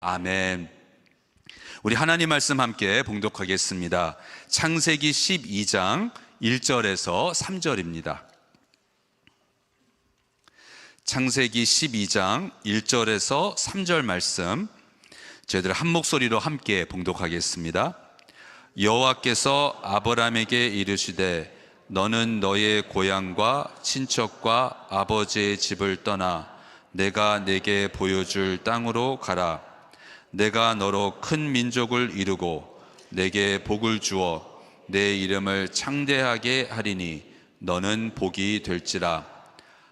아멘. 우리 하나님 말씀 함께 봉독하겠습니다. 창세기 12장 1절에서 3절입니다. 창세기 12장 1절에서 3절 말씀 저희들 한 목소리로 함께 봉독하겠습니다. 여호와께서 아브라함에게 이르시되 너는 너의 고향과 친척과 아버지의 집을 떠나 내가 내게 보여줄 땅으로 가라. 내가 너로 큰 민족을 이루고 내게 복을 주어 내 이름을 창대하게 하리니 너는 복이 될지라.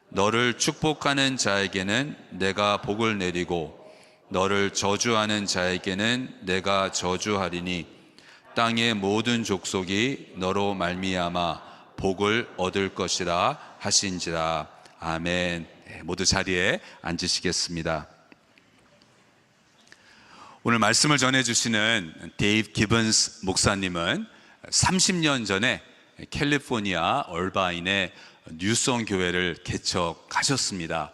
너를 축복하는 자에게는 내가 복을 내리고 너를 저주하는 자에게는 내가 저주하리니 땅의 모든 족속이 너로 말미암아 복을 얻을 것이라 하신지라. 아멘. 모두 자리에 앉으시겠습니다. 오늘 말씀을 전해주시는 데이브 기번스 목사님은 30년 전에 캘리포니아 얼바인의 뉴송 교회를 개척하셨습니다.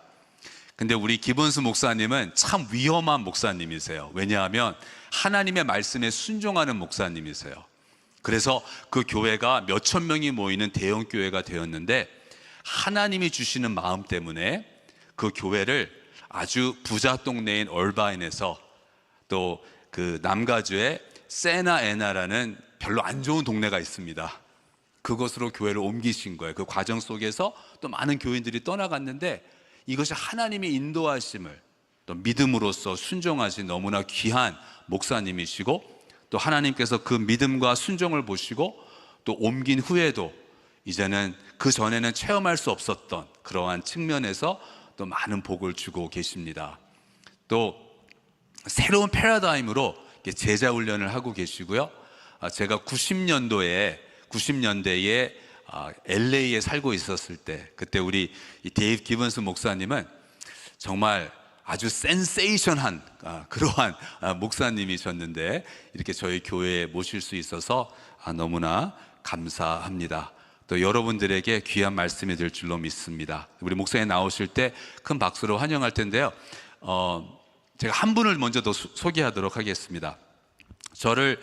근데 우리 기번스 목사님은 참 위험한 목사님이세요. 왜냐하면 하나님의 말씀에 순종하는 목사님이세요. 그래서 그 교회가 몇천 명이 모이는 대형 교회가 되었는데 하나님이 주시는 마음 때문에 그 교회를 아주 부자 동네인 얼바인에서 또 그 남가주의 세나에나라는 별로 안 좋은 동네가 있습니다. 그곳으로 교회를 옮기신 거예요. 그 과정 속에서 또 많은 교인들이 떠나갔는데 이것이 하나님의 인도하심을 또 믿음으로써 순종하신 너무나 귀한 목사님이시고 또 하나님께서 그 믿음과 순종을 보시고 또 옮긴 후에도 이제는 그 전에는 체험할 수 없었던 그러한 측면에서 또 많은 복을 주고 계십니다. 또 새로운 패러다임으로 제자 훈련을 하고 계시고요. 제가 90년대에 LA에 살고 있었을 때 그때 우리 데이브 기번스 목사님은 정말 아주 센세이션한 그러한 목사님이셨는데 이렇게 저희 교회에 모실 수 있어서 너무나 감사합니다. 또 여러분들에게 귀한 말씀이 될 줄로 믿습니다. 우리 목사님 나오실 때 큰 박수로 환영할 텐데요. 제가 한 분을 먼저 더 소개하도록 하겠습니다. 저를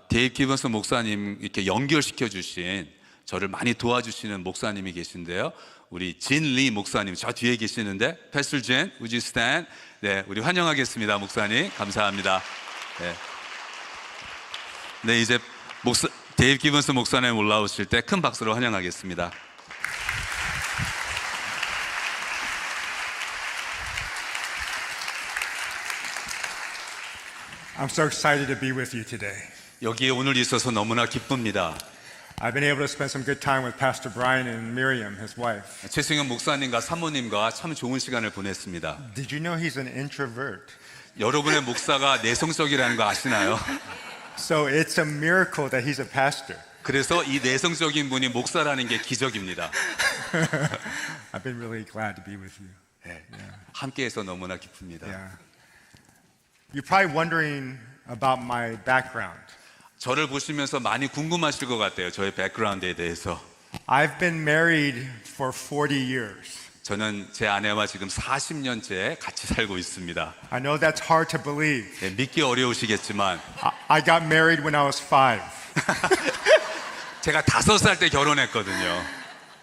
데이브 기번스 목사님 이렇게 연결시켜 주신 저를 많이 도와주시는 목사님이 계신데요. 우리 진 리 목사님 저 뒤에 계시는데 패스터 진, would you stand? 네, 우리 환영하겠습니다. 목사님 감사합니다. 네, 이제 데이브 기번스 목사님 올라오실 때 큰 박수로 환영하겠습니다. I'm so excited to be with you today. 여기에 오늘 있어서 너무나 기쁩니다. I've been able to spend some good time with Pastor Brian and Miriam, his wife. 최승현 목사님과 사모님과 참 좋은 시간을 보냈습니다. Did you know he's an introvert? 여러분의 목사가 내성적이라는 거 아시나요? So it's a miracle that he's a pastor. 그래서 이 내성적인 분이 목사라는 게 기적입니다. I've been really glad to be with you. 네, 함께해서 너무나 기쁩니다. Yeah. You're probably wondering about my background. 저를 보시면서 많이 궁금하실 것 같아요. 저의 백그라운드에 대해서. I've been married for 40 years. 저는 제 아내와 지금 40년째 같이 살고 있습니다. I know that's hard to believe. 네, 믿기 어려우시겠지만 I got married when I was 5. 제가 5살 때 결혼했거든요.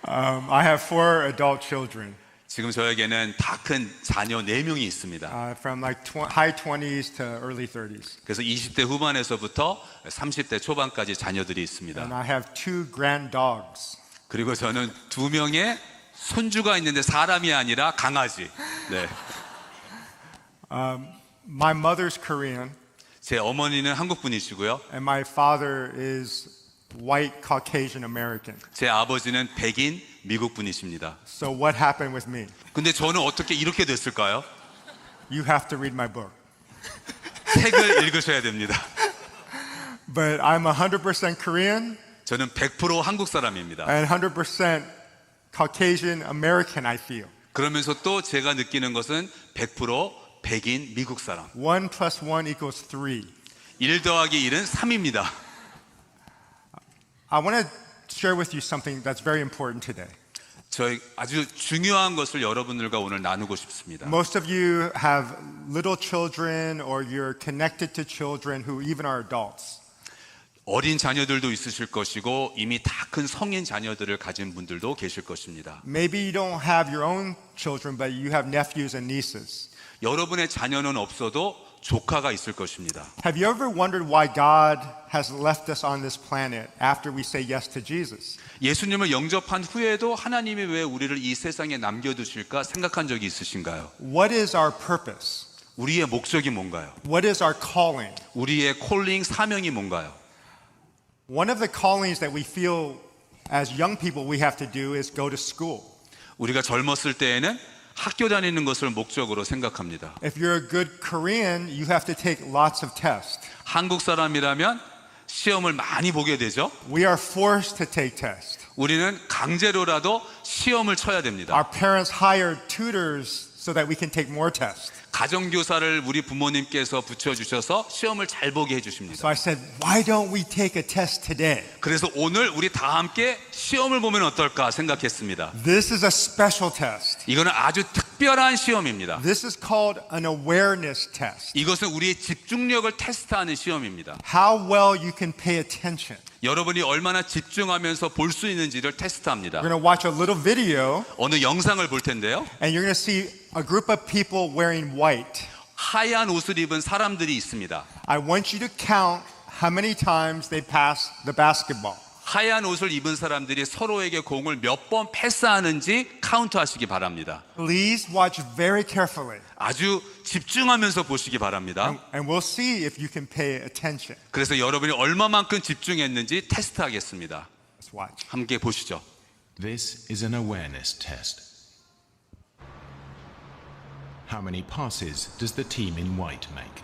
I have 4 adult children. 지금 저에게는 다 큰 자녀 4명이 있습니다. From like high 20s to early 30s. 그래서 20대 후반에서부터 30대 초반까지 자녀들이 있습니다. And I have 2 grand dogs. 그리고 저는 2명의 손주가 있는데 사람이 아니라 강아지. 네. My mother's Korean. 제 어머니는 한국 분이시고요. And my father is white Caucasian American. 제 아버지는 백인 미국 분이십니다. So what happened with me? 근데 저는 어떻게 이렇게 됐을까요? You have to read my book. 책을 읽으셔야 됩니다. But I'm 100% Korean 저는 100% 한국 사람입니다. and 100% Caucasian American, I feel. 그러면서 또 제가 느끼는 것은 100% 백인 미국 사람. 1 + 1 = 3. 1 더하기 1은 3입니다. I want to share with you something that's very important today. 저희 아주 중요한 것을 여러분들과 오늘 나누고 싶습니다. Most of you have little children or you're connected to children who even are adults. 어린 자녀들도 있으실 것이고 이미 다 큰 성인 자녀들을 가진 분들도 계실 것입니다. Maybe you don't have your own children, but you have nephews and nieces. 여러분의 자녀는 없어도 조카가 있을 것입니다. Have you ever wondered why God has left us on this planet after we say yes to Jesus? 예수님을 영접한 후에도 하나님이 왜 우리를 이 세상에 남겨두실까 생각한 적이 있으신가요? What is our purpose? 우리의 목적이 뭔가요? What is our calling? 우리의 콜링 사명이 뭔가요? One of the callings that we feel as young people we have to do is go to school. 우리가 젊었을 때에는 학교 다니는 것을 목적으로 생각합니다. If you're a good Korean, you have to take lots of tests. 한국 사람이라면 시험을 많이 보게 되죠. We are forced to take tests. 우리는 강제로라도 시험을 쳐야 됩니다. Our parents hire tutors so that we can take more tests. 가정교사를 우리 부모님께서 붙여주셔서 시험을 잘 보게 So 해주십니다. I said, why don't we take a test today? 그래서 오늘 우리 다 함께 시험을 보면 어떨까 생각했습니다. This is a special test. 이거는 아주 특별한 시험입니다. This is called an awareness test. 이것은 우리의 집중력을 테스트하는 시험입니다. How well you can pay attention. 여러분이 얼마나 집중하면서 볼 수 있는지를 테스트합니다. We're going to watch a little video, 어느 영상을 볼 텐데요. and you're going to see a group of people wearing white. 하얀 옷을 입은 사람들이 있습니다. I want you to count how many times they pass the basketball. 하얀 옷을 입은 사람들이 서로에게 공을 몇 번 패스하는지 카운트하시기 바랍니다. Please watch very carefully, 아주 집중하면서 보시기 바랍니다. and we'll see if you can pay attention. 그래서 여러분이 얼마만큼 집중했는지 테스트하겠습니다. Let's watch. 함께 보시죠. This is an awareness test. How many passes does the team in white make?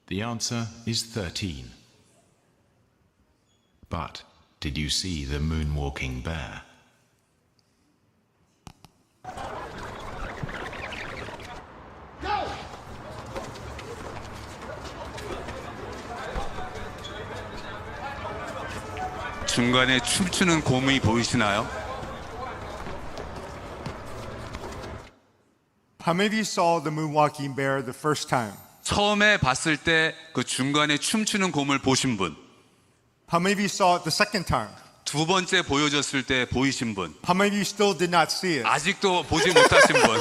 The answer is 13. But did you see the moonwalking bear? 중간에 춤추는 곰이 보이시나요? How many of you saw the moonwalking bear the first time? 처음에 봤을 때 그 중간에 춤추는 곰을 보신 분, How many of you saw it the second time? 두 번째 보여줬을 때 보이신 분, How many of you still did not see it? 아직도 보지 못하신 분.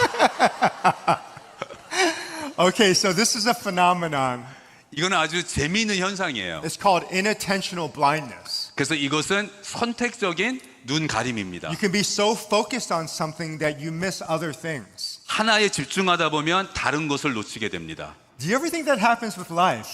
Okay, so this is a phenomenon. 이거는 아주 재미있는 현상이에요. It's called inattentional blindness. 그래서 이것은 선택적인 눈 가림입니다. You can be so focused on something that you miss other things. 하나에 집중하다 보면 다른 것을 놓치게 됩니다. Do you ever think that happens with life?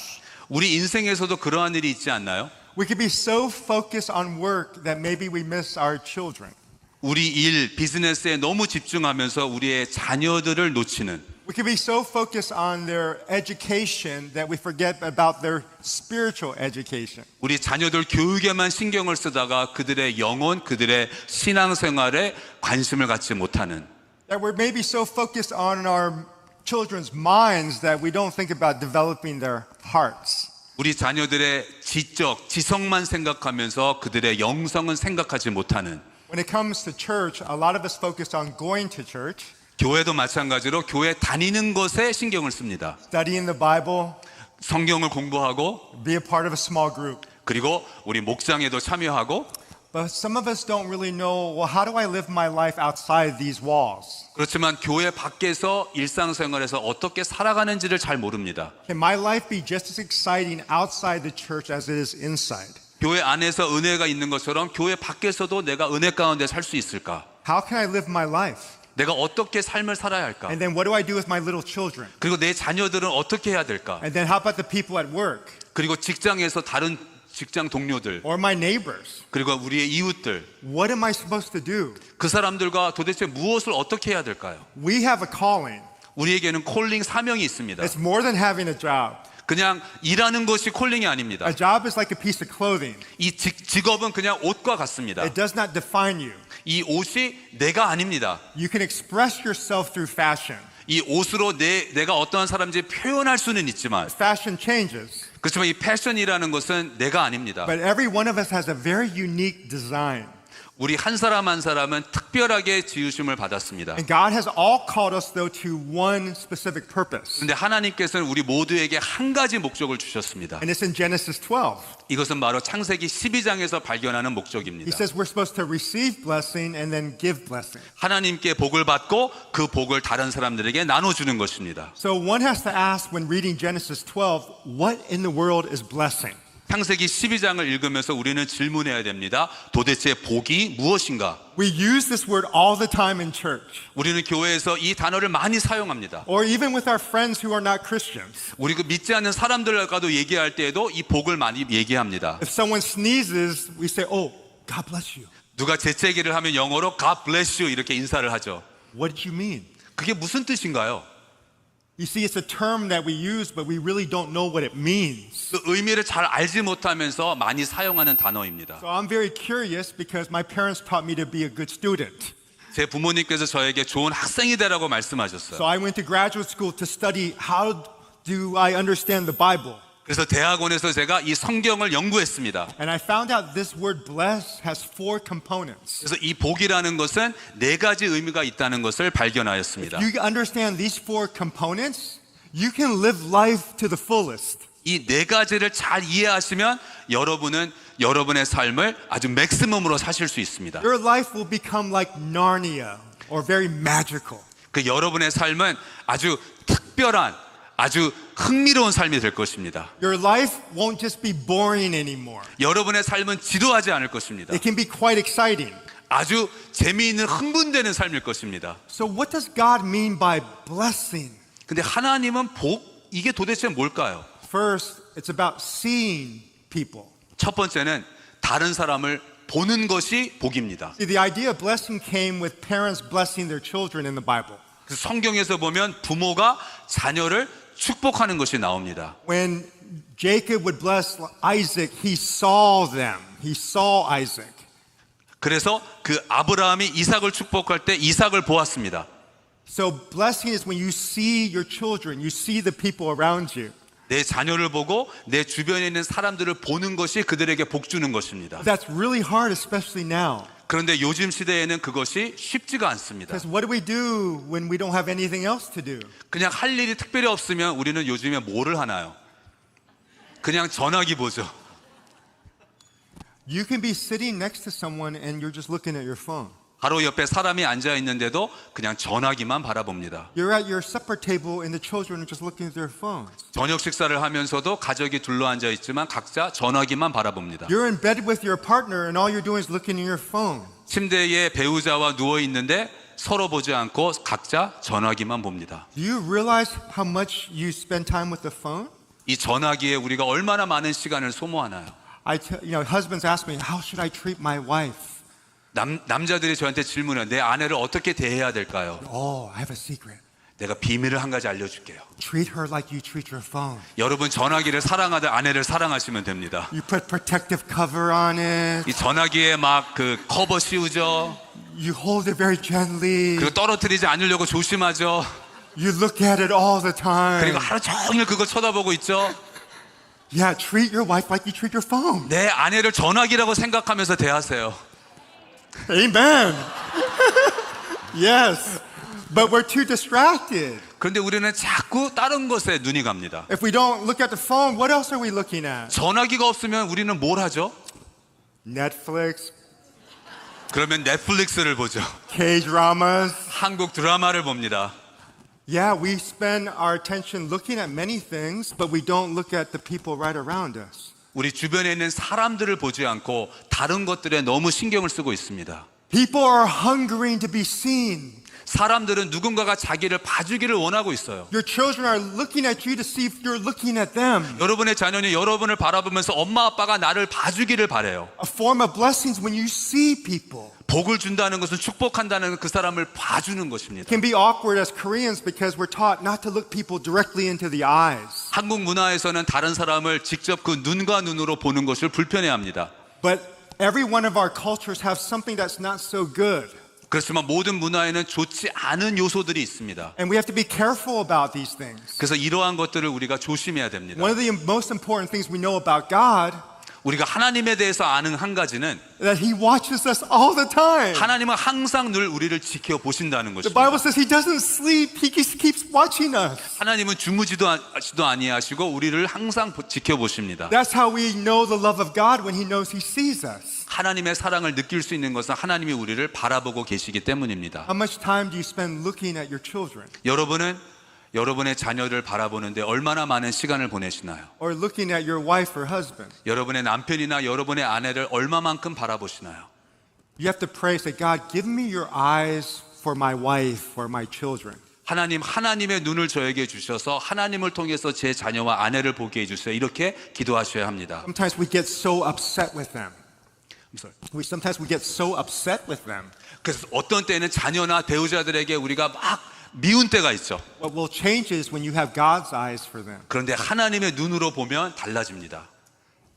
우리 인생에서도 그러한 일이 있지 않나요? We can be so focused on work that maybe we miss our children. 우리 일, 비즈니스에 너무 집중하면서 우리의 자녀들을 놓치는, We can be so focused on their education that we forget about their spiritual education. 우리 자녀들 교육에만 신경을 쓰다가 그들의 영혼, 그들의 신앙생활에 관심을 갖지 못하는, That we're maybe so focused on our children's minds that we don't think about developing their hearts. 우리 자녀들의 지적, 지성만 생각하면서 그들의 영성은 생각하지 못하는, When it comes to church, a lot of us focus on going to church, 교회도 마찬가지로 교회 다니는 것에 신경을 씁니다. studying the Bible, 성경을 공부하고, be a part of a small group. 그리고 우리 목장에도 참여하고, But some of us don't really know, well, how do I live my life outside these walls? 그렇지만 교회 밖에서 일상생활에서 어떻게 살아가는지를 잘 모릅니다. Can my life be just as exciting outside the church as it is inside? 교회 안에서 은혜가 있는 것처럼 교회 밖에서도 내가 은혜 가운데 살 수 있을까? How can I live my life? 내가 어떻게 삶을 살아야 할까? And then what do I do with my little children? 그리고 내 자녀들은 어떻게 해야 될까? And then how about the people at work? 그리고 직장에서 다른 직장 동료들, Or my neighbors? 그리고 우리의 이웃들, What am I supposed to do? 그 사람들과 도대체 무엇을 어떻게 해야 될까요? We have a calling. 우리에게는 콜링 사명이 있습니다. It's more than having a job. 그냥 일하는 것이 콜링이 아닙니다. A job is like a piece of clothing. 이 직업은 그냥 옷과 같습니다. It does not define you. 이 옷이 내가 아닙니다. You can express yourself through fashion. 이 옷으로 내가 어떠한 사람인지 표현할 수는 있지만, Fashion changes, 그렇지만 이 패션이라는 것은 내가 아닙니다. but every one of us has a very unique design. 우리 한 사람 한 사람은 특별하게 지으심을 받았습니다. And God has all called us, though, to one specific purpose. 근데 하나님께서는 우리 모두에게 한 가지 목적을 주셨습니다. And it's in Genesis 12. 이것은 바로 창세기 12장에서 발견하는 He 목적입니다. says we're supposed to receive blessing and then give blessing. 하나님께 복을 받고 그 복을 다른 사람들에게 나눠주는 것입니다. So one has to ask when reading Genesis 12, what in the world is blessing? 창세기 12장을 읽으면서 우리는 질문해야 됩니다. 도대체 복이 무엇인가? We use this word all the time in church, 우리는 교회에서 이 단어를 많이 사용합니다. or even with our friends who are not Christians. 우리 그 믿지 않는 사람들과도 얘기할 때에도 이 복을 많이 얘기합니다. If someone sneezes, we say, oh, God bless you. 누가 재채기를 하면 영어로 God bless you 이렇게 인사를 하죠. What did you mean? 그게 무슨 뜻인가요? You see, it's a term that we use, but we really don't know what it means. 그 의미를 잘 알지 못하면서 많이 사용하는 단어입니다. So I'm very curious because my parents taught me to be a good student. 제 부모님께서 저에게 좋은 학생이 되라고 말씀하셨어요. So I went to graduate school to study how do I understand the Bible. 그래서 대학원에서 제가 이 성경을 연구했습니다. And I found out this word bless has 4 components. 그래서 이 복이라는 것은 4가지 의미가 있다는 것을 발견하였습니다. You understand these 4 components, you can live life to the fullest. 이 4가지를 잘 이해하시면 여러분은 여러분의 삶을 아주 맥시멈으로 사실 수 있습니다. Your life will become like Narnia or very magical. 그 여러분의 삶은 아주 특별한 아주 흥미로운 삶이 될 것입니다. Your life won't just be boring anymore. 여러분의 삶은 지루하지 않을 것입니다. It can be quite exciting. 아주 재미있는 흥분되는 삶일 것입니다. So what does God mean by blessing? 근데 하나님은 복, 이게 도대체 뭘까요? First, it's about seeing people. 첫 번째는 다른 사람을 보는 것이 복입니다. See, the idea of blessing came with parents blessing their children in the Bible. 그래서 성경에서 보면 부모가 자녀를 축복하는 것이 나옵니다. When Jacob would bless Isaac, he saw them. He saw Isaac. 그래서 그 아브라함이 이삭을 축복할 때 이삭을 보았습니다. So blessing is when you see your children, you see the people around you. 내 자녀를 보고 내 주변에 있는 사람들을 보는 것이 그들에게 복 주는 것입니다. That's really hard, especially now. 그런데 요즘 시대에는 그것이 쉽지가 않습니다. Because what do we do when we don't have anything else to do? 그냥 할 일이 특별히 없으면 우리는 요즘에 뭐를 하나요? 그냥 전화기 보죠. You can be sitting next to someone and you're just looking at your phone. 바로 옆에 사람이 앉아 있는데도 그냥 전화기만 바라봅니다. You're at your supper table and the children are just looking at their phones. 저녁 식사를 하면서도 가족이 둘러앉아 있지만 각자 전화기만 바라봅니다. You're in bed with your partner and all you're doing is looking at your phone. 침대에 배우자와 누워 있는데 서로 보지 않고 각자 전화기만 봅니다. Do you realize how much you spend time with the phone? 이 전화기에 우리가 얼마나 많은 시간을 소모하나요? Husbands ask me, how should I treat my wife? 남자들이 저한테 질문해요. 내 아내를 어떻게 대해야 될까요? Oh, I have a secret. 내가 비밀을 한 가지 알려줄게요. Treat her like you treat your phone. 여러분 전화기를 사랑하듯 아내를 사랑하시면 됩니다. You put protective cover on it. 이 전화기에 막 그 커버 씌우죠. You hold it very gently. 그리고 떨어뜨리지 않으려고 조심하죠. You look at it all the time. 그리고 하루 종일 그거 쳐다보고 있죠. Yeah, treat your wife like you treat your phone. 내 아내를 전화기라고 생각하면서 대하세요. Amen. Yes. But we're too distracted. 그런데 우리는 자꾸 다른 것에 눈이 갑니다. If we don't look at the phone, what else are we looking at? 전화기가 없으면 우리는 뭘 하죠? Netflix, 그러면 넷플릭스를 보죠. K-dramas. 한국 드라마를 봅니다. Yeah, we spend our attention looking at many things, but we don't look at the people right around us. 우리 주변에 있는 사람들을 보지 않고 다른 것들에 너무 신경을 쓰고 있습니다. People are hungering to be seen. 사람들은 누군가가 자기를 봐주기를 원하고 있어요. Your children are looking at you to see if you're looking at them. 여러분의 자녀는 여러분을 바라보면서 엄마 아빠가 나를 봐주기를 바래요. A form of blessings when you see people. 복을 준다는 것은 축복한다는 그 사람을 봐주는 것입니다. It can be awkward as Koreans because we're taught not to look people directly into the eyes. 한국 문화에서는 다른 사람을 직접 그 눈과 눈으로 보는 것을 불편해합니다. But every one of our cultures have something that's not so good. 그렇지만 모든 문화에는 좋지 않은 요소들이 있습니다. And we have to be careful about these things. 그래서 이러한 것들을 우리가 조심해야 됩니다. One of the most important things we know about God 우리가 하나님에 대해서 아는 한 가지는 that He watches us all the time. 하나님은 항상 늘 우리를 지켜보신다는 The 것입니다. Bible says He doesn't sleep. He keeps watching us. 하나님은 주무지도 아니하시고 우리를 항상 지켜보십니다. That's how we know the love of God when He knows He sees us. 하나님의 사랑을 느낄 수 있는 것은 하나님이 우리를 바라보고 계시기 때문입니다. How much time do you spend looking at your children 여러분은 여러분의 자녀를 바라보는데 얼마나 많은 시간을 보내시나요? or looking at your wife or husband? 여러분의 남편이나 여러분의 아내를 얼마만큼 바라보시나요? You have to pray, say, God, give me your eyes for my wife or my children. 하나님의 눈을 저에게 주셔서 하나님을 통해서 제 자녀와 아내를 보게 해주세요. 이렇게 기도하셔야 합니다. Sometimes we get so upset with them. I'm sorry. Sometimes we get so upset with them. 그래서 어떤 때는 자녀나 배우자들에게 우리가 막 미운 때가 있죠. What will change is when you have God's eyes for them. 그런데 하나님의 눈으로 보면 달라집니다.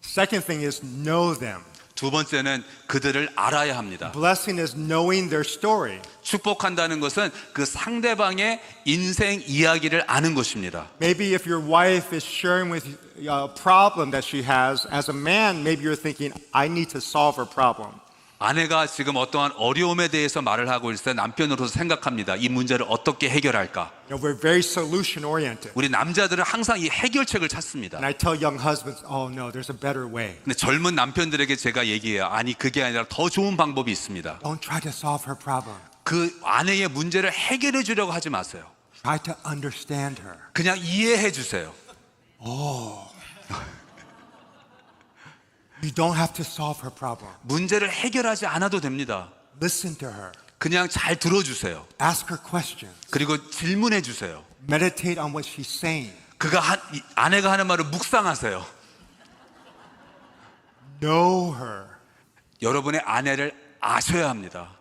Second thing is know them. 두 번째는 그들을 알아야 합니다. Blessing is knowing their story. 축복한다는 것은 그 상대방의 인생 이야기를 아는 것입니다. Maybe if your wife is sharing with you a problem that she has, as a man, maybe you're thinking, I need to solve her problem. 아내가 지금 어떠한 어려움에 대해서 말을 하고 있을 때 남편으로서 생각합니다. 이 문제를 어떻게 해결할까? You know, we're very solution oriented. 우리 남자들은 항상 이 해결책을 찾습니다. And I tell young husbands, oh no, there's a better way. 근데 젊은 남편들에게 제가 얘기해요. 아니 그게 아니라 더 좋은 방법이 있습니다. Don't try to solve her problem. 그 아내의 문제를 해결해 주려고 하지 마세요. Try to understand her. 그냥 이해해 주세요. You don't have to solve her problem. 문제를 해결하지 않아도 됩니다. Listen to her. 그냥 잘 들어주세요. Ask her questions. 그리고 질문해 주세요. Meditate on what she's saying. 아내가 하는 말을 묵상하세요. Know her. 여러분의 아내를 아셔야 합니다.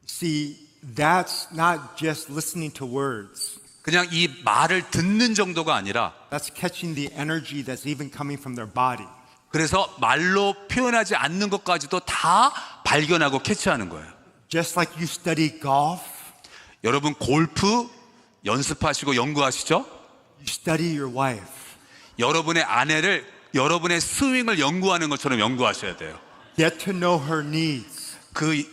See, that's not just listening to words. 그냥 이 말을 듣는 정도가 아니라 That's catching the energy that's even coming from their body. 그래서 말로 표현하지 않는 것까지도 다 발견하고 캐치하는 거예요. Just like you study golf, 여러분 골프 연습하시고 연구하시죠? you study your wife. 여러분의 아내를 여러분의 스윙을 연구하는 것처럼 연구하셔야 돼요. Get to know her needs.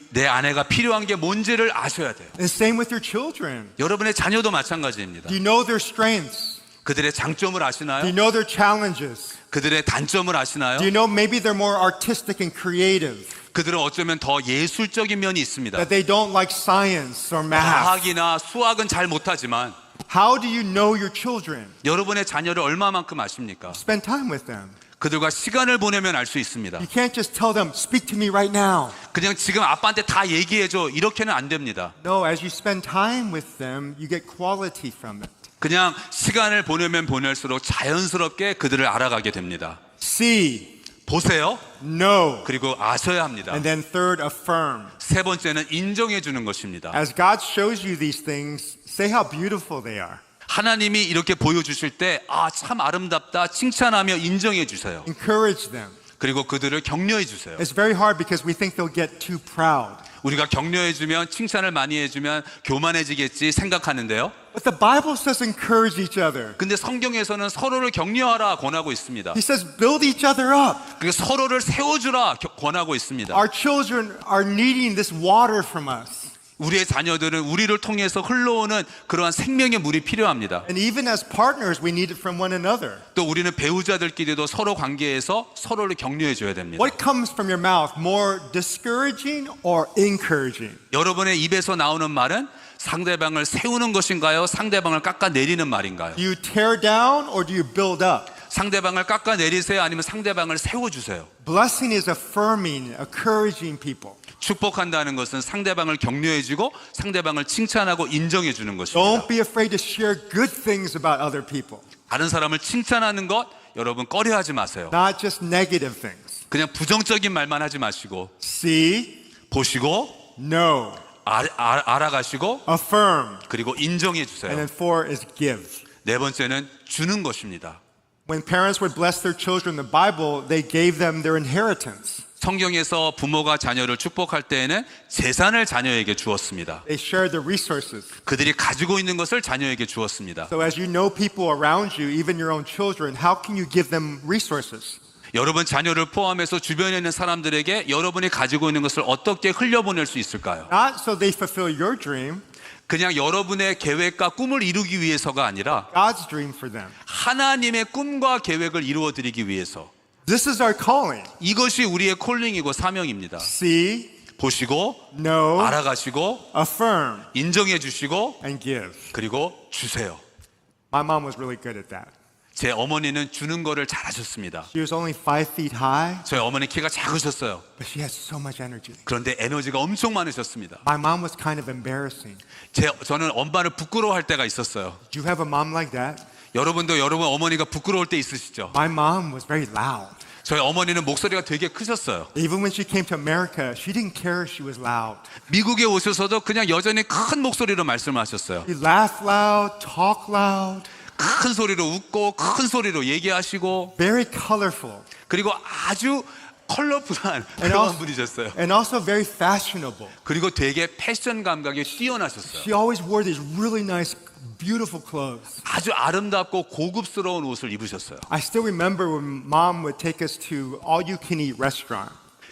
내 아내가 필요한 게 뭔지를 아셔야 돼요. And same with your children. 여러분의 자녀도 마찬가지입니다. Do you know their strengths? 그들의 장점을 Do 아시나요? you know their challenges? 그들의 단점을 아시나요? Do you know maybe they're more artistic and creative? 그들은 어쩌면 더 예술적인 면이 있습니다. That they don't like science or math? 과학이나 수학은 잘 못하지만 How do you know your children? 여러분의 자녀를 얼마만큼 아십니까? Spend time with them. 그들과 시간을 보내면 알 수 있습니다. You can't just tell them, speak to me right now. 그냥 지금 아빠한테 다 얘기해줘 이렇게는 안 됩니다. No, as you spend time with them, you get quality from it. 그냥 시간을 보내면 보낼수록 자연스럽게 그들을 알아가게 됩니다. See, 보세요. know, 그리고 아셔야 합니다. and then third, affirm. 세 번째는 인정해 주는 것입니다. As God shows you these things, say how beautiful they are. 하나님이 이렇게 보여주실 때 참 아름답다 칭찬하며 인정해 주세요. Encourage them. 그리고 그들을 격려해 주세요. It's very hard because we think they'll get too proud. 우리가 격려해 주면 칭찬을 많이 해주면 교만해지겠지 생각하는데요. But the Bible says encourage each other. 근데 성경에서는 서로를 격려하라 권하고 있습니다. He says build each other up. 그리고 서로를 세워주라 권하고 있습니다. Our children are needing this water from us. 우리의 자녀들은 우리를 통해서 흘러오는 그러한 생명의 물이 필요합니다. And even as partners, we need it from one another. 또 우리는 배우자들끼리도 서로 관계에서 서로를 격려해 줘야 됩니다. What comes from your mouth, more discouraging or encouraging? 여러분의 입에서 나오는 말은 상대방을 세우는 것인가요? 상대방을 깎아내리는 말인가요? Do you tear down or do you build up? 상대방을 깎아내리세요? 아니면 상대방을 세워주세요? Blessing is affirming, encouraging people. 축복한다는 것은 상대방을 격려해주고 상대방을 칭찬하고 인정해주는 것입니다. Don't be afraid to share good things about other people. 다른 사람을 칭찬하는 것 여러분 꺼려하지 마세요. Not just negative things. 그냥 부정적인 말만 하지 마시고 See, 보시고 know, 알아가시고 affirm. 그리고 인정해 And 주세요. then four is give. 네 번째는 주는 것입니다. When parents would bless their children in the Bible, they gave them their inheritance. 성경에서 부모가 자녀를 축복할 때에는 재산을 자녀에게 주었습니다. They shared the resources. 그들이 가지고 있는 것을 자녀에게 주었습니다. So as you know people around you, even your own children, how can you give them resources? 여러분 자녀를 포함해서 주변에 있는 사람들에게 여러분이 가지고 있는 것을 어떻게 흘려보낼 수 있을까요? Not so they fulfill your dream, 그냥 여러분의 계획과 꿈을 이루기 위해서가 아니라 God's dream for them. 하나님의 꿈과 계획을 이루어드리기 위해서 This is our calling. 이것이 우리의 콜링이고 사명입니다. See, 보시고 know, 알아가시고 affirm, 인정해 주시고 and give. 그리고 주세요. My mom was really good at that. 제 어머니는 주는 거를 잘하셨습니다. She was only 5 feet high, 저희 어머니 키가 작으셨어요. but she had so much energy. 그런데 에너지가 엄청 많으셨습니다. My mom was kind of embarrassing. 저는 엄마를 부끄러워할 때가 있었어요. Do you have a mom like that? 여러분도 여러분 어머니가 부끄러울 때 있으시죠? My mom was very loud. 저희 어머니는 목소리가 되게 크셨어요. Even when she came to America, she didn't care if she was loud. 미국에 오셔서도 그냥 여전히 큰 목소리로 말씀하셨어요. She laughed loud, talked loud, 큰 소리로 웃고 큰 소리로 얘기하시고 very colorful, 그리고 아주 컬러풀한 And 그런 also- 분이셨어요. and also very fashionable. 그리고 되게 패션 감각이 뛰어나셨어요. She always wore these really nice, beautiful clothes. 아주 아름답고 고급스러운 옷을 입으셨어요. I still remember when mom would take us to all-you-can-eat restaurant.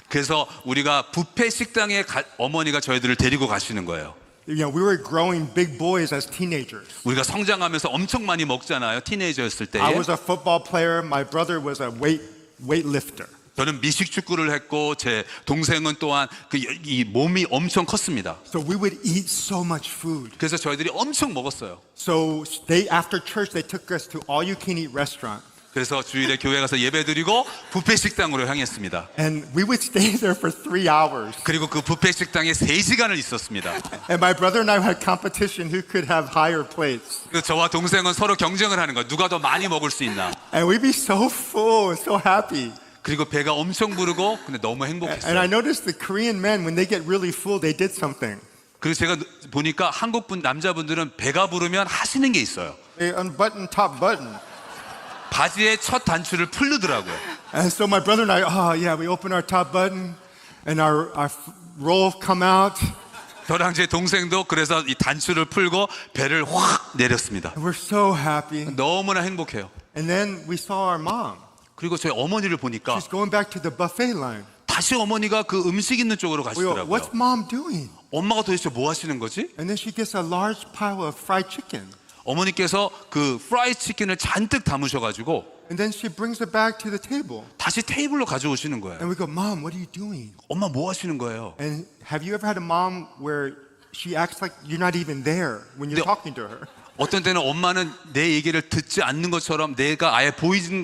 그래서 우리가 뷔페 식당에 어머니가 저희들을 데리고 가시는 거예요. You know, we were growing big boys as teenagers. 우리가 성장하면서 엄청 많이 먹잖아요. 티네이저였을 때에. I was a football player. My brother was a weightlifter. 저는 미식 축구를 했고 제 동생은 또한 이 몸이 엄청 컸습니다. So we would eat so much food. 그래서 저희들이 엄청 먹었어요. So after church, they took us to all-you-can-eat restaurant. 그래서 주일에 교회 가서 예배드리고 뷔페 식당으로 향했습니다. And we would stay there for 3 hours. 그리고 그 뷔페 식당에 3시간을 있었습니다. And my brother and I had competition who could have higher plates. 그래서 저와 동생은 서로 경쟁을 하는 거예요. 누가 더 많이 먹을 수 있나. And we'd be so full and so happy. 그리고 배가 엄청 부르고 근데 너무 And I 행복했어요. noticed the Korean men, when they get really full, they did something. 그리고 제가 보니까 한국 남자분들은 배가 부르면 하시는 게 있어요. They unbutton top button. 바지의 첫 단추를 풀르더라고요. And so my brother and I, we open our top button and our roll come out. 저랑 제 동생도 그래서 이 단추를 풀고 배를 확 내렸습니다. And we're so happy. 너무나 행복해요. And then we saw our mom. 그리고 저희 어머니를 보니까 She's going back to the buffet line. 다시 어머니가 그 음식 있는 쪽으로 We go, 가시더라고요. what's mom doing? 엄마가 도대체 뭐 하시는 거지? And then she gets a large pile of fried chicken. 어머니께서 그 프라이 치킨을 잔뜩 담으셔가지고 And then she brings it back to the table. 다시 테이블로 가져오시는 거예요. And we go, Mom, what are you doing? 엄마 뭐 하시는 거예요? And have you ever had a mom where she acts like you're not even there when you're 근데- talking to her? 어떤 때는 엄마는 내 얘기를 듣지 않는 것처럼 내가 아예 보이지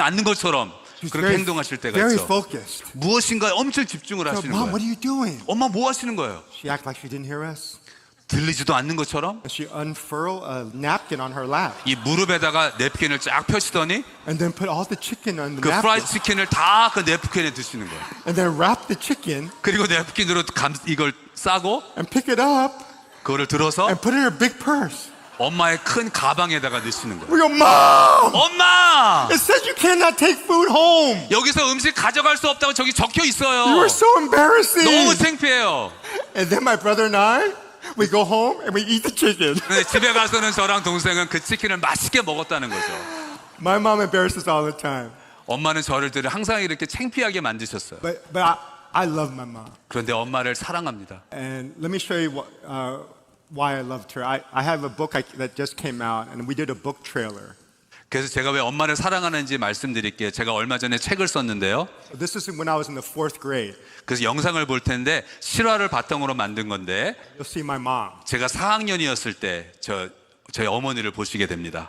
않는 것처럼 She's 그렇게 행동하실 때가 very 있죠. focused. 무엇인가에 엄청 집중을 So, 하시는 Mom, 거예요. what are you doing? 엄마 뭐 하시는 거예요? She acts like she didn't hear us. 들리지도 않는 것처럼 And she unfurl a napkin on her lap 이 무릎에다가 냅킨을 쫙 펴시더니 and then put all the chicken on the 그 프라이 napkin 치킨을 다 그 냅킨에 드시는 거예요. and then wrap the chicken 그리고 냅킨으로 이걸 싸고 and pick it up 그거를 들어서 and put it in her big purse. 엄마의 큰 가방에다가 넣으시는 거예요. We go, Mom! 엄마! It says you cannot take food home. 여기서 음식 가져갈 수 없다고 저기 적혀 You 있어요. were so embarrassing. 너무 창피해요. And then my brother and I, we go home and we eat the chicken. 근데 집에 가서는 저랑 동생은 그 치킨을 맛있게 먹었다는 거죠. My mom embarrasses all the time. 엄마는 저를 항상 이렇게 창피하게 만드셨어요. But I love my mom. 그런데 엄마를 사랑합니다. And let me show you why I loved her. I have a book that just came out, and we did a book trailer. 그래서 제가 왜 엄마를 사랑하는지 말씀드릴게요. 제가 얼마 전에 책을 썼는데요. This is when I was in the 4th grade. 그래서 영상을 볼 텐데 실화를 바탕으로 만든 건데 You'll see my mom. 제가 4학년이었을 때 저희 어머니를 보시게 됩니다.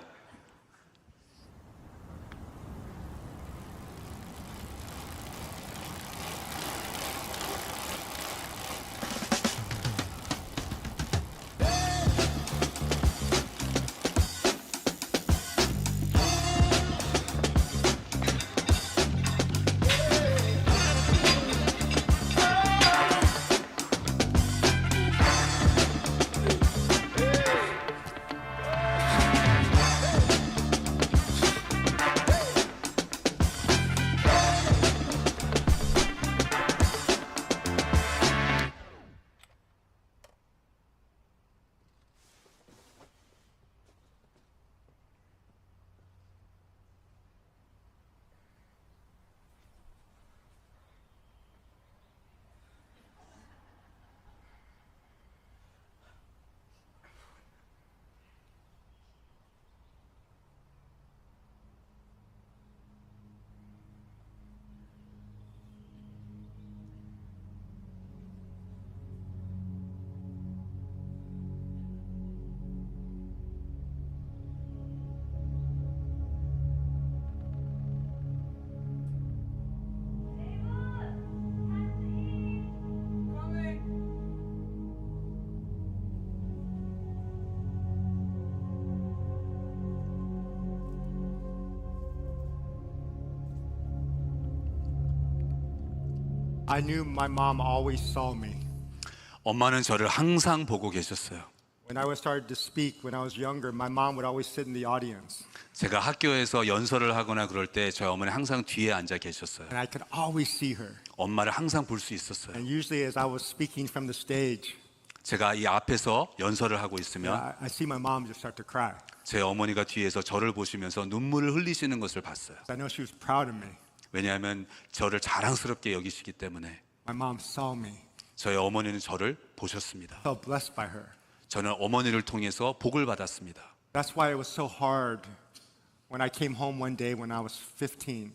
I knew my mom always saw me. 엄마는 저를 항상 보고 계셨어요. When I was started to speak when I was younger, my mom would always sit in the audience. 제가 학교에서 연설을 하거나 그럴 때 저희 어머니 항상 뒤에 앉아 계셨어요. And I could always see her. 엄마를 항상 볼 수 있었어요. And usually as I was speaking from the stage, 제가 이 앞에서 연설을 하고 있으면 I see my mom just start to cry. 제 어머니가 뒤에서 저를 보시면서 눈물을 흘리시는 것을 봤어요. I know she was proud of me. 왜냐하면 저를 자랑스럽게 여기시기 때문에. My mom saw me. 저희 어머니는 저를 보셨습니다. I felt blessed by her. 저는 어머니를 통해서 복을 받았습니다. That's why it was so hard when I came home one day when I was 15.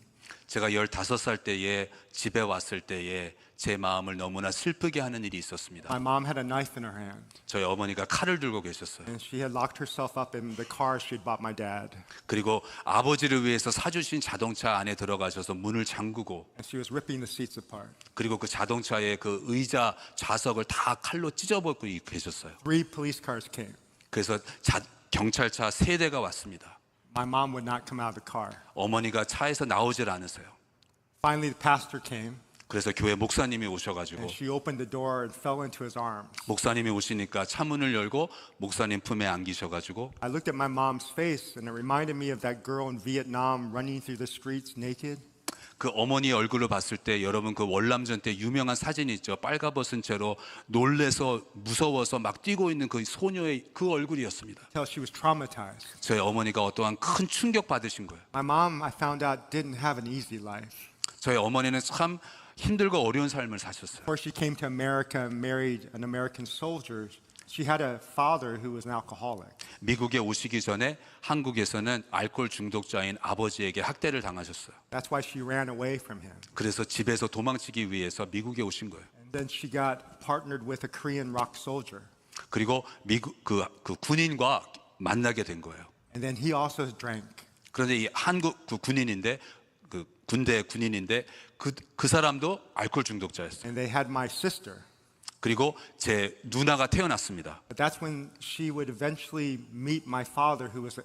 제가 15살 때에 집에 왔을 때에 제 마음을 너무나 슬프게 하는 일이 있었습니다. My mom had a knife in her hand, 저희 어머니가 칼을 들고 계셨어요. and she had locked herself up in the car she had bought my dad. 그리고 아버지를 위해서 사주신 자동차 안에 들어가셔서 문을 잠그고, And she was ripping the seats apart. 그리고 그 자동차의 그 의자 좌석을 다 칼로 찢어버리고 계셨어요. 3 police cars came. 그래서 경찰차 3대가 왔습니다. My mom would not come out of the car. 어머니가 차에서 나오질 않으세요. Finally, the pastor came, 그래서 교회 목사님이 오셔가지고, and she opened the door and fell into his arms. 목사님이 오시니까 차문을 열고 목사님 품에 안기셔가지고, I looked at my mom's face, and it reminded me of that girl in Vietnam running through the streets naked. 그 어머니 얼굴을 봤을 때 여러분 그 월남전 때 유명한 사진 있죠. 빨가벗은 채로 놀래서 무서워서 막 뛰고 있는 그 소녀의 그 얼굴이었습니다. Until she was traumatized. 저희 어머니가 어떠한 큰 충격 받으신 거예요. My mom, I found out, didn't have an easy life. 저희 어머니는 참 힘들고 어려운 삶을 사셨어요. Before she came to America and married an American soldier, she had a father who was an alcoholic. 미국에 오시기 전에 한국에서는 알코올 중독자인 아버지에게 학대를 당하셨어요. That's why she ran away from him. 그래서 집에서 도망치기 위해서 미국에 오신 거예요. And then she got partnered with a Korean rock soldier. 그리고 미국 그 군인과 만나게 된 거예요. And then he also drank. 그런데 이 한국 그 군인인데 그 군대 군인인데 그 사람도 알코올 중독자였어요. And they had my sister. 그리고 제 누나가 태어났습니다. But that's when she would eventually meet my father, who was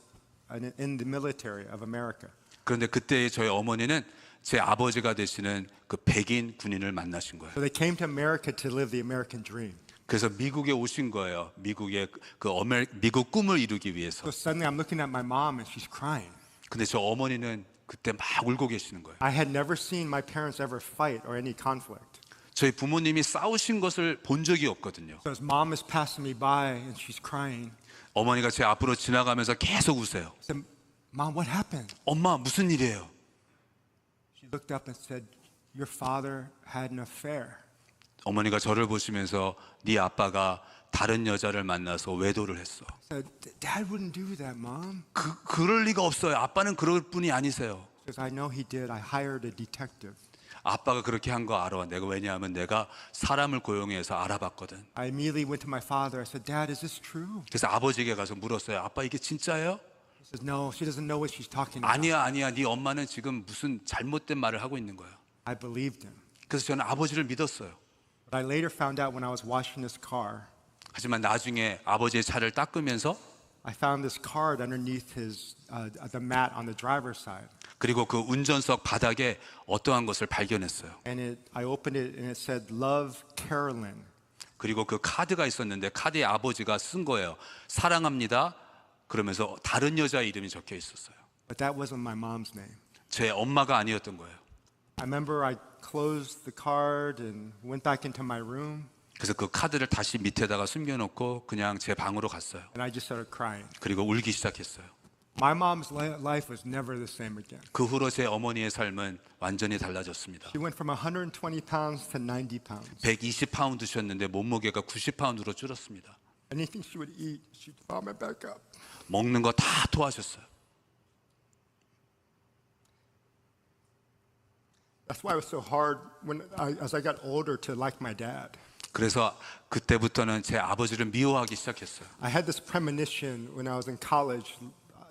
in the military of America. 그런데 그때 저희 어머니는 제 아버지가 되시는 그 백인 군인을 만나신 거예요. So they came to America to live the American dream. 그래서 미국에 오신 거예요. 미국의 미국 꿈을 이루기 위해서. So suddenly I'm looking at my mom and she's crying. 근데 저 어머니는 그때 막 울고 계시는 거예요. I had never seen my parents ever fight or any conflict. 저희 부모님이 싸우신 것을 본 적이 없거든요. So as mom is passing me by and she's crying, 어머니가 제 앞으로 지나가면서 계속 우세요. I said, Mom, what happened? 엄마 무슨 일이에요? She looked up and said, Your father had an affair. 어머니가 저를 보시면서 네 아빠가 다른 여자를 만나서 외도를 했어. I said, Dad wouldn't do that, Mom. 그럴 리가 없어요. 아빠는 그럴 분이 아니세요. Because I know he did. I hired a detective. 아빠가 그렇게 한 거 알아. 왜냐하면 내가 사람을 고용해서 알아봤거든. I immediately went to my father. I said, Dad, is this true? 그래서 아버지에게 가서 물었어요. 아빠 이게 진짜예요? He says, No, she doesn't know what she's talking about. 아니야. 네 엄마는 지금 무슨 잘못된 말을 하고 있는 거야. I believed him. 그래서 저는 아버지를 믿었어요. But I later found out when I was washing this car, 하지만 나중에 아버지의 차를 닦으면서 I found this card underneath the mat on the driver's side. 그리고 그 운전석 바닥에 어떠한 것을 발견했어요. And I opened it and it said, Love Carolyn. 그리고 그 카드가 있었는데 카드에 아버지가 쓴 거예요. 사랑합니다. 그러면서 다른 여자 이름이 적혀 있었어요. But that wasn't my mom's name. 제 엄마가 아니었던 거예요. I remember I closed the card and went back into my room 그래서 그 카드를 다시 밑에다가 숨겨놓고 그냥 제 방으로 갔어요. and I just started crying. 그리고 울기 시작했어요. My mom's life was never the same again. 그 후로 제 어머니의 삶은 완전히 달라졌습니다. She went from 120 pounds to 90 pounds. 120파운드셨는데 몸무게가 90파운드로 줄었습니다. Anything she would eat, she'd vomit back up. 먹는 거 다 토하셨어요. That's why it was so hard as I got older to like my dad. 그래서 그때부터는 제 아버지를 미워하기 시작했어요. I had this premonition when I was in college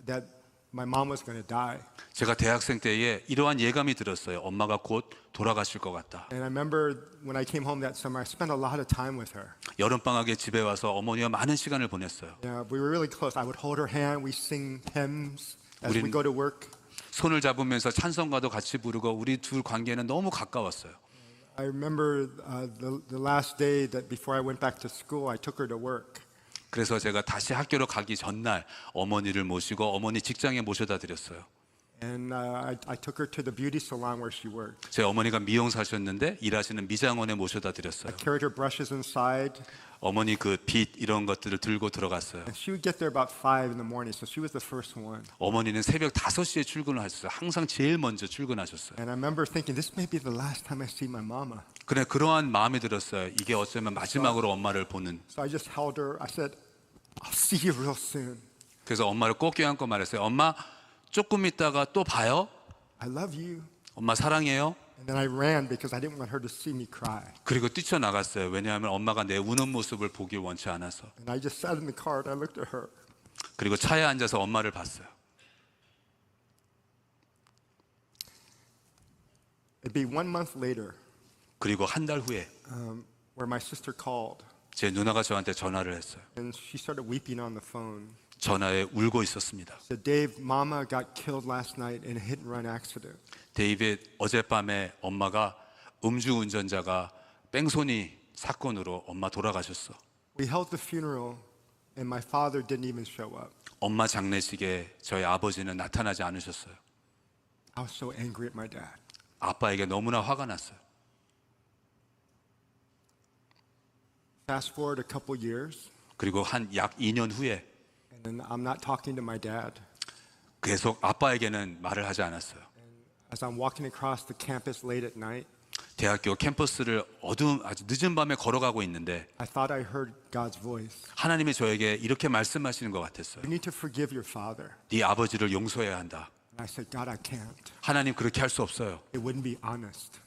that my mom was going to die. 제가 대학생 때에 이러한 예감이 들었어요. 엄마가 곧 돌아가실 것 같다. And I remember when I came home that summer, I spent a lot of time with her. 여름방학에 집에 와서 어머니와 많은 시간을 보냈어요. Yeah, we were really close. I would hold her hand. We sing hymns as we 우린- go to work. 손을 잡으면서 찬송가도 같이 부르고 우리 둘 관계는 너무 가까웠어요. I remember the last day that before I went back to school, I took her to work. 그래서 제가 다시 학교로 가기 전날 어머니를 모시고 어머니 직장에 모셔다 드렸어요. And I took her to the beauty salon where she worked. 제 어머니가 미용사셨는데 일하시는 미장원에 모셔다 드렸어요. I carried her brushes inside. 어머니 그 빗 이런 것들을 들고 들어갔어요. And she would get there about 5 in the morning, so she was the first one. 어머니는 새벽 5시에 출근을 하셨어요. 항상 제일 먼저 출근하셨어요. And I remember thinking, this may be the last time I see my mama. 그래 그러한 마음이 들었어요. 이게 어쩌면 마지막으로 엄마를 보는. So I just held her. I said, I'll see you real soon. 그래서 엄마를 꼭 껴안고 말했어요. 엄마 조금 있다가 또 봐요. I love you. 엄마 사랑해요. And then I ran because I didn't want her to see me cry. 그리고 뛰쳐나갔어요. 왜냐하면 엄마가 내 우는 모습을 보길 원치 않아서. And I just sat in the car and I looked at her. 그리고 차에 앉아서 엄마를 봤어요. It'd be 1 month later 그리고 한 달 후에 where my sister called. 제 누나가 저한테 전화를 했어요. And she started weeping on the phone. 전화에 울고 있었습니다. Said, Dave, Mama got killed last night in a hit and run accident. 데이빗 어젯밤에 엄마가 음주운전자가 뺑소니 사건으로 엄마 돌아가셨어. We held the funeral and my father didn't even show up. 엄마 장례식에 저희 아버지는 나타나지 않으셨어요. I was so angry at my dad. 아빠에게 너무나 화가 났어요. Fast forward a couple years, 그리고 한 약 2년 후에 and then I'm not talking to my dad. 계속 아빠에게는 말을 하지 않았어요. As I'm walking across the campus late at night, 대학교 캠퍼스를 아주 늦은 밤에 걸어가고 있는데 I thought I heard God's voice. 하나님이 저에게 이렇게 말씀하시는 것 같았어요. You need to forgive your father. 네 아버지를 용서해야 한다. And I said, God, I can't. 하나님 그렇게 할 수 없어요. It wouldn't be honest.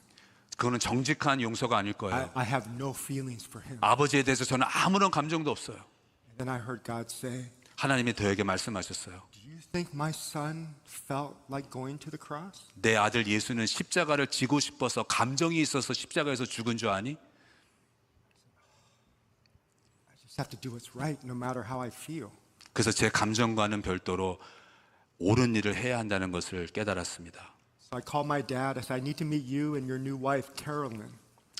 그거는 정직한 용서가 아닐 거예요. I have no feelings for him. 아버지에 대해서 저는 아무런 감정도 없어요. And then I heard God say, 하나님이 저에게 말씀하셨어요. do you think my son felt like going to the cross? 내 아들 예수는 십자가를 지고 싶어서 감정이 있어서 십자가에서 죽은 줄 아니? I just have to do what's right no matter how I feel. 그래서 제 감정과는 별도로 옳은 일을 해야 한다는 것을 깨달았습니다. So I called my dad. I said, I need to meet you and your new wife, Carolyn.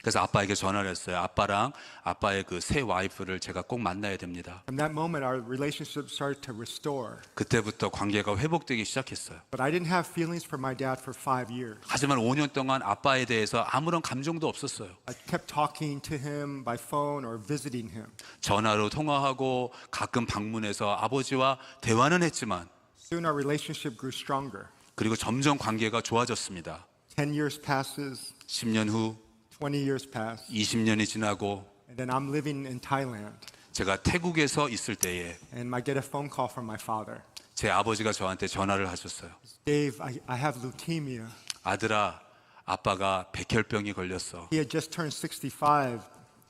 그래서 아빠에게 전화를 했어요. 아빠랑 아빠의 그 새 와이프를 제가 꼭 만나야 됩니다. From that moment, our relationship started to restore. 그때부터 관계가 회복되기 시작했어요. But I didn't have feelings for my dad for 5 years. 하지만 5년 동안 아빠에 대해서 아무런 감정도 없었어요. I kept talking to him by phone or visiting him. 전화로 통화하고 가끔 방문해서 아버지와 대화는 했지만 Soon our relationship grew stronger. 그리고 점점 관계가 좋아졌습니다. 10 years passes, 10년 후 20 years pass, 20년이 지나고 and then I'm living in Thailand. 제가 태국에서 있을 때에 And I get a phone call from my father. 제 아버지가 저한테 전화를 하셨어요. Dave, I have leukemia. 아들아, 아빠가 백혈병이 걸렸어. He had just turned 65.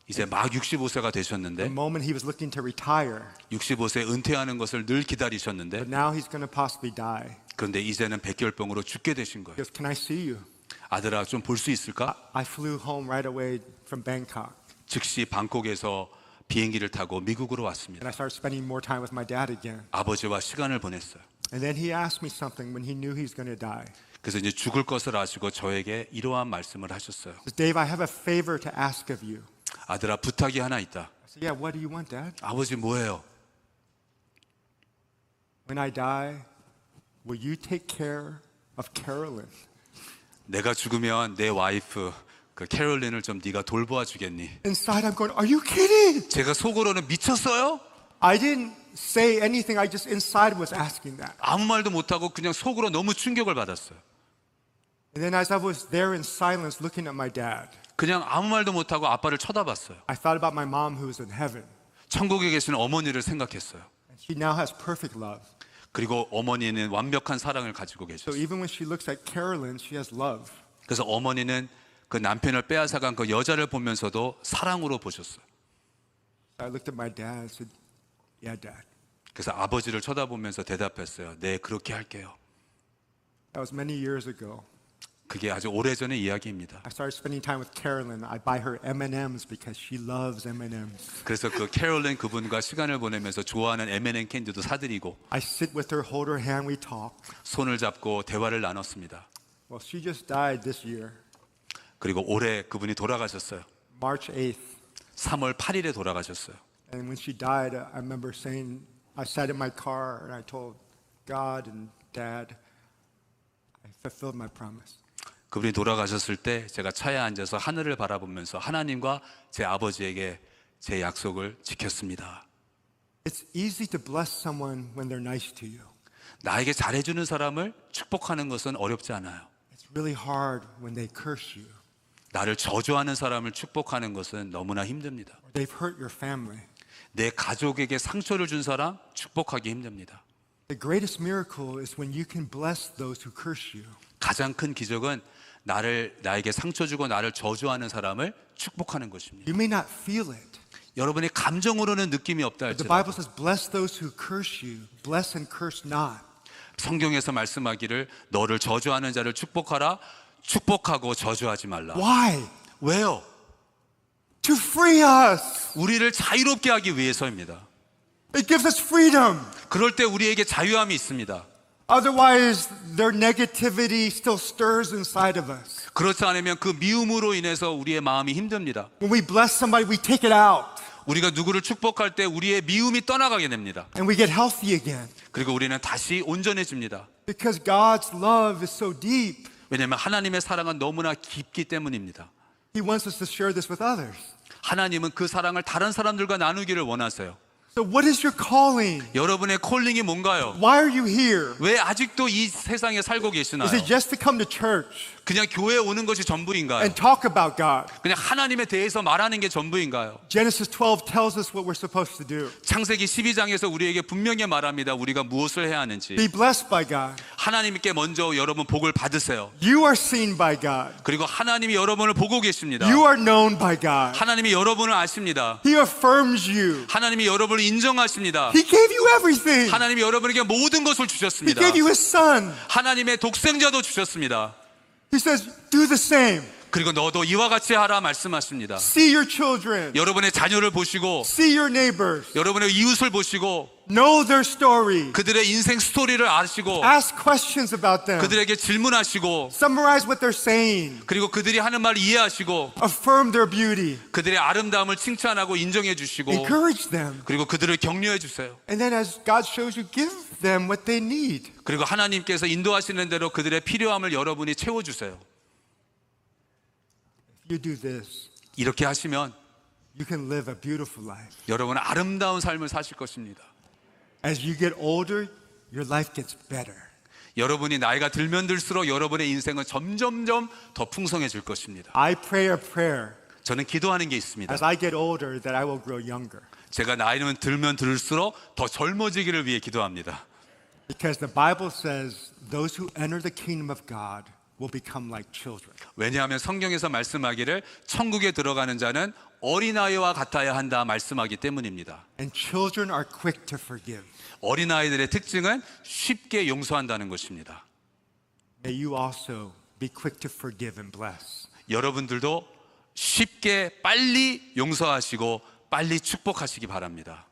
이제 막 65세가 The 되셨는데 moment he was looking to retire. 65세 은퇴하는 것을 늘 기다리셨는데 But now he's going to possibly die. 그런데 이제는 백혈병으로 죽게 되신 He 거예요. goes, can I see you? 아들아, 좀 볼 수 있을까? I flew home right away from Bangkok. 즉시 방콕에서 비행기를 타고 미국으로 왔습니다. And I started spending more time with my dad again. 아버지와 시간을 보냈어요. And then he asked me something when he knew he's going to die. 그래서 이제 죽을 것을 아시고 저에게 이러한 말씀을 하셨어요. He says, Dave, I have a favor to ask of you. 아들아, 부탁이 하나 있다. I said, yeah, what do you want, Dad? 아버지 뭐예요? When I die, will you take care of Carolyn? 내가 죽으면 내 와이프 그 캐롤린을 좀 네가 돌보아 주겠니? Inside, I'm going, are you kidding? 제가 속으로는 미쳤어요? I didn't say anything. I just inside was asking that. 아무 말도 못하고 그냥 속으로 너무 충격을 받았어요. And then as I was there in silence looking at my dad, 그냥 아무 말도 못하고 아빠를 쳐다봤어요. I thought about my mom who was in heaven. 천국에 계시는 어머니를 생각했어요. And she now has perfect love. 그리고 어머니는 완벽한 사랑을 가지고 So 계셨어요. even when she looks at Carolyn, she has love. 그래서 어머니는 그 남편을 빼앗아간 그 여자를 보면서도 사랑으로 보셨어요. I looked at my dad and said, yeah, Dad. 그래서 아버지를 쳐다보면서 대답했어요. 네, 그렇게 할게요. That was many years ago. 그게 아주 오래전의 이야기입니다. I started spending time with Carolyn. I buy her M&Ms because she loves M&Ms. 그래서 그 캐롤린 그분과 시간을 보내면서 좋아하는 M&M 캔디도 사드리고 I sit with her, hold her hand, we talk. 손을 잡고 대화를 나눴습니다. Well, she just died this year. 그리고 올해 그분이 돌아가셨어요. March 8th. 3월 8일에 돌아가셨어요. And when she died, I remember saying, I sat in my car and I told God and Dad, I fulfilled my promise. 그분이 돌아가셨을 때 제가 차에 앉아서 하늘을 바라보면서 하나님과 제 아버지에게 제 약속을 지켰습니다. It's easy to bless someone when they're nice to you. 나에게 잘해주는 사람을 축복하는 것은 어렵지 않아요. It's really hard when they curse you 나를 저주하는 사람을 축복하는 것은 너무나 힘듭니다. or they've hurt your family. 내 가족에게 상처를 준 사람 축복하기 힘듭니다. The greatest miracle is when you can bless those who curse you. 가장 큰 기적은 나에게 상처 주고 나를 저주하는 사람을 축복하는 것입니다. You may not feel it. 여러분이 감정으로는 느낌이 없다 But the 할지라도 Bible says, bless those who curse you. Bless and curse not. 성경에서 말씀하기를 너를 저주하는 자를 축복하라. 축복하고 저주하지 말라. Why? 왜요? To free us. 우리를 자유롭게 하기 위해서입니다. It gives us freedom. 그럴 때 우리에게 자유함이 있습니다. Otherwise, their negativity still stirs inside of us. 그렇지 않으면 그 미움으로 인해서 우리의 마음이 힘듭니다. When we bless somebody, we take it out 우리가 누구를 축복할 때 우리의 미움이 떠나가게 됩니다. and we get healthy again. 그리고 우리는 다시 온전해집니다. Because God's love is so deep. 왜냐하면 하나님의 사랑은 너무나 깊기 때문입니다. He wants us to share this with others. 하나님은 그 사랑을 다른 사람들과 나누기를 원하세요. So what is your calling? 여러분의 콜링이 뭔가요? Why are you here? 왜 아직도 이 세상에 살고 계시나요? Is it just to come to church 그냥 교회에 오는 것이 전부인가요? and talk about God? 그냥 하나님에 대해서 말하는 게 전부인가요? Genesis 12 tells us what we're supposed to do. 창세기 12장에서 우리에게 분명히 말합니다. 우리가 무엇을 해야 하는지. Be blessed by God. 하나님께 먼저 여러분 복을 받으세요. You are seen by God. 그리고 하나님이 여러분을 보고 계십니다. You are known by God. 하나님이 여러분을 아십니다. He affirms you. 하나님이 여러분을 인정하십니다. He gave you everything. 하나님이 여러분에게 모든 것을 He 주셨습니다. gave you His Son. 하나님의 독생자도 주셨습니다. He says, do the same. 그리고 너도 이와 같이 하라 말씀하십니다. See your children. 여러분의 자녀를 보시고 See your neighbors. 여러분의 이웃을 보시고 Know their story. 그들의 인생 스토리를 아시고 Ask questions about them. 그들에게 질문하시고 Summarize what they're saying. 그리고 그들이 하는 말을 이해하시고 Affirm their beauty. 그들의 아름다움을 칭찬하고 인정해 주시고 Encourage them. 그리고 그들을 격려해 주세요. And then as God shows you, give them what they need. 그리고 하나님께서 인도하시는 대로 그들의 필요함을 여러분이 채워주세요. If you do this, 이렇게 하시면 you can live a beautiful life. 여러분은 아름다운 삶을 사실 것입니다. As you get older, your life gets better. 여러분이 나이가 들면 들수록 여러분의 인생은 점점점 더 풍성해질 것입니다. I pray a prayer 저는 기도하는 게 있습니다. as I get older that I will grow younger. 제가 나이는 들면 들수록 더 젊어지기를 위해 기도합니다. Because the Bible says those who enter the kingdom of God will become like children. 왜냐하면 성경에서 말씀하기를 천국에 들어가는 자는 어린아이와 같아야 한다 말씀하기 때문입니다. And children are quick to forgive. 어린아이들의 특징은 쉽게 용서한다는 것입니다. May you also be quick to forgive and bless. 여러분들도 쉽게 빨리 용서하시고 빨리 축복하시기 바랍니다.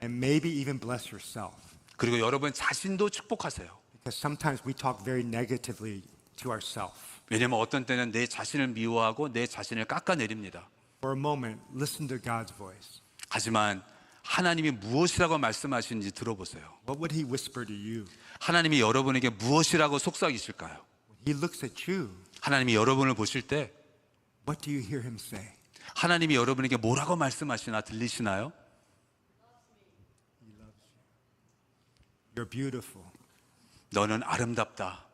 And maybe even bless yourself. 그리고 여러분 자신도 축복하세요. Because sometimes we talk very negatively to ourselves. 왜냐하면 어떤 때는 내 자신을 미워하고 내 자신을 깎아내립니다. For a moment, listen to God's voice. 하지만 하나님이 무엇이라고 말씀하시는지 들어보세요. What would He whisper to you? 하나님이 여러분에게 무엇이라고 속삭이실까요? When He looks at you, 하나님이 여러분을 보실 때 what do you hear Him say? 하나님이 여러분에게 뭐라고 말씀하시나 들리시나요? You're beautiful. 너는 아름답다.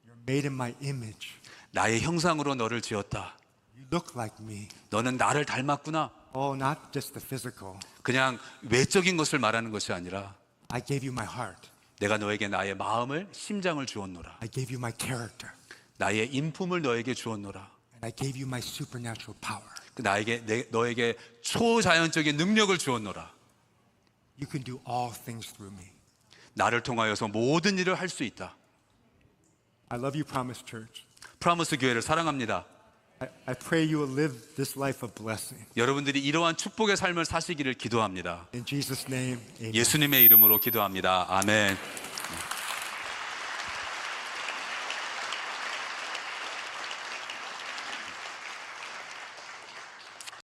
You're made in my image. 나의 형상으로 너를 지었다. You look like me. 너는 나를 닮았구나. Oh, not just the physical. 그냥 외적인 것을 말하는 것이 아니라 I gave you my heart. 내가 너에게 나의 마음을 심장을 주었노라. I gave you my character. 나의 인품을 너에게 주었노라. And I gave you my supernatural power. 너에게 초자연적인 능력을 주었노라. You can do all things through me. 나를 통하여서 모든 일을 할 수 있다. I love you, Promise Church. 프라모스 교회를 사랑합니다. I pray you will live this life of blessing. 여러분들이 이러한 축복의 삶을 사시기를 기도합니다. In Jesus' name, amen. 예수님의 이름으로 기도합니다. 아멘.